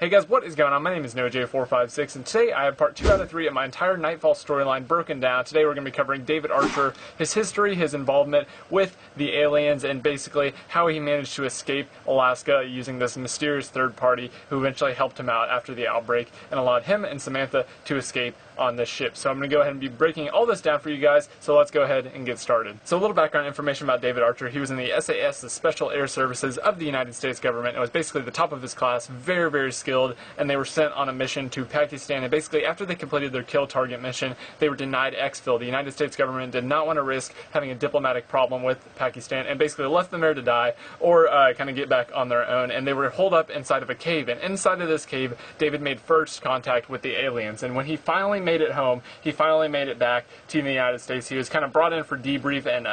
Hey guys, what is going on? My name is NoJ456, and today I have part 2 out of 3 of my entire Nightfall storyline broken down. Today we're going to be covering David Archer, his history, his involvement with the aliens, and basically how he managed to escape Alaska using this mysterious third party who eventually helped him out after the outbreak and allowed him and Samantha to escape on this ship. So I'm going to go ahead and be breaking all this down for you guys, so let's go ahead and get started. So a little background information about David Archer. He was in the SAS, the Special Air Services of the United States government, and was basically the top of his class, very, very skilled, and they were sent on a mission to Pakistan, and basically after they completed their kill target mission, they were denied exfil. The United States government did not want to risk having a diplomatic problem with Pakistan, and basically left them there to die, or kind of get back on their own, and they were holed up inside of a cave, and inside of this cave, David made first contact with the aliens, and when he finally made it home, he finally made it back to the United States. He was kind of brought in for debrief and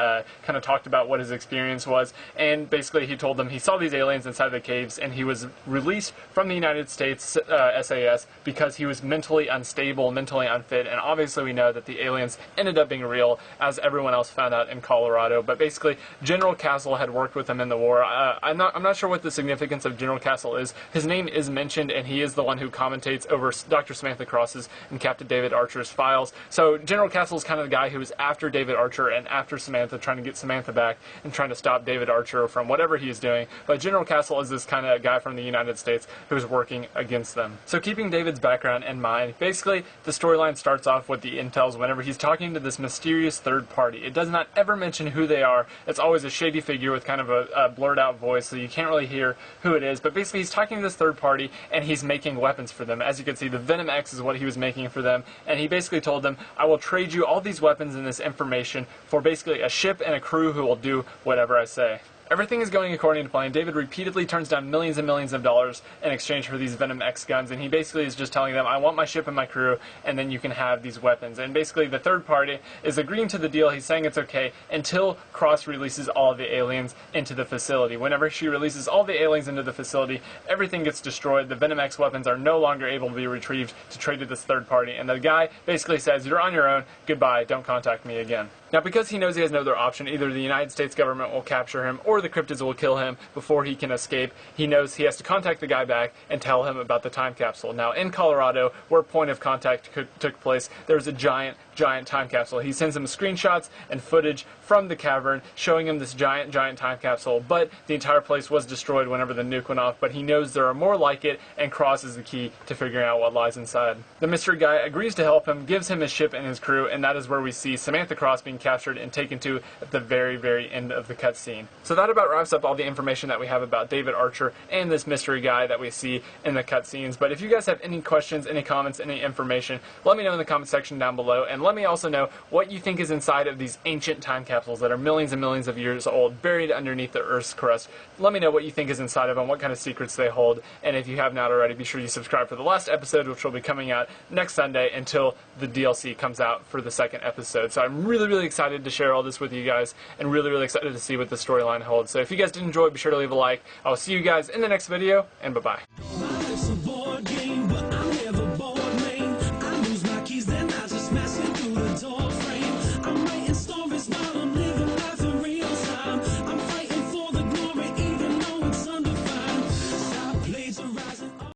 kind of talked about what his experience was, and basically he told them he saw these aliens inside the caves, and he was released from the United States SAS because he was mentally unstable, mentally unfit, and obviously we know that the aliens ended up being real, as everyone else found out in Colorado. But basically, General Castle had worked with him in the war. I'm not sure what the significance of General Castle is. His name is mentioned, and he is the one who commentates over Dr. Samantha Cross's and Captain David Archer's files. So General Castle is kind of the guy who was after David Archer and after Samantha, trying to get Samantha back and trying to stop David Archer from whatever he is doing. But General Castle is this kind of guy from the United States who is working against them. So keeping David's background in mind, basically the storyline starts off with the intels whenever he's talking to this mysterious third party. It does not ever mention who they are. It's always a shady figure with kind of a blurred out voice, so you can't really hear who it is. But basically he's talking to this third party and he's making weapons for them. As you can see, the Venom X is what he was making for them, and he basically told them, I will trade you all these weapons and this information for basically a ship and a crew who will do whatever I say. Everything is going according to plan. David repeatedly turns down millions and millions of dollars in exchange for these Venom X guns, and he basically is just telling them, I want my ship and my crew, and then you can have these weapons. And basically the third party is agreeing to the deal. He's saying it's okay until Cross releases all of the aliens into the facility. Whenever she releases all the aliens into the facility, everything gets destroyed. The Venom X weapons are no longer able to be retrieved to trade to this third party, and the guy basically says, you're on your own, goodbye, don't contact me again. Now, because he knows he has no other option, either the United States government will capture him or the cryptids will kill him before he can escape, he knows he has to contact the guy back and tell him about the time capsule. Now, in Colorado, where point of contact took place, there's a giant time capsule. He sends him screenshots and footage from the cavern showing him this giant time capsule, but the entire place was destroyed whenever the nuke went off, but he knows there are more like it, and Cross is the key to figuring out what lies inside. The mystery guy agrees to help him, gives him his ship and his crew, and that is where we see Samantha Cross being captured and taken to at the very, very end of the cutscene. So that about wraps up all the information that we have about David Archer and this mystery guy that we see in the cutscenes. But if you guys have any questions, any comments, any information, let me know in the comment section down below, and let me also know what you think is inside of these ancient time capsules that are millions and millions of years old, buried underneath the Earth's crust. Let me know what you think is inside of them, what kind of secrets they hold, and if you have not already, be sure you subscribe for the last episode, which will be coming out next Sunday until the DLC comes out for the second episode. So I'm really excited to share all this with you guys, and really excited to see what the storyline holds. So if you guys did enjoy, be sure to leave a like. I will see you guys in the next video, and bye-bye.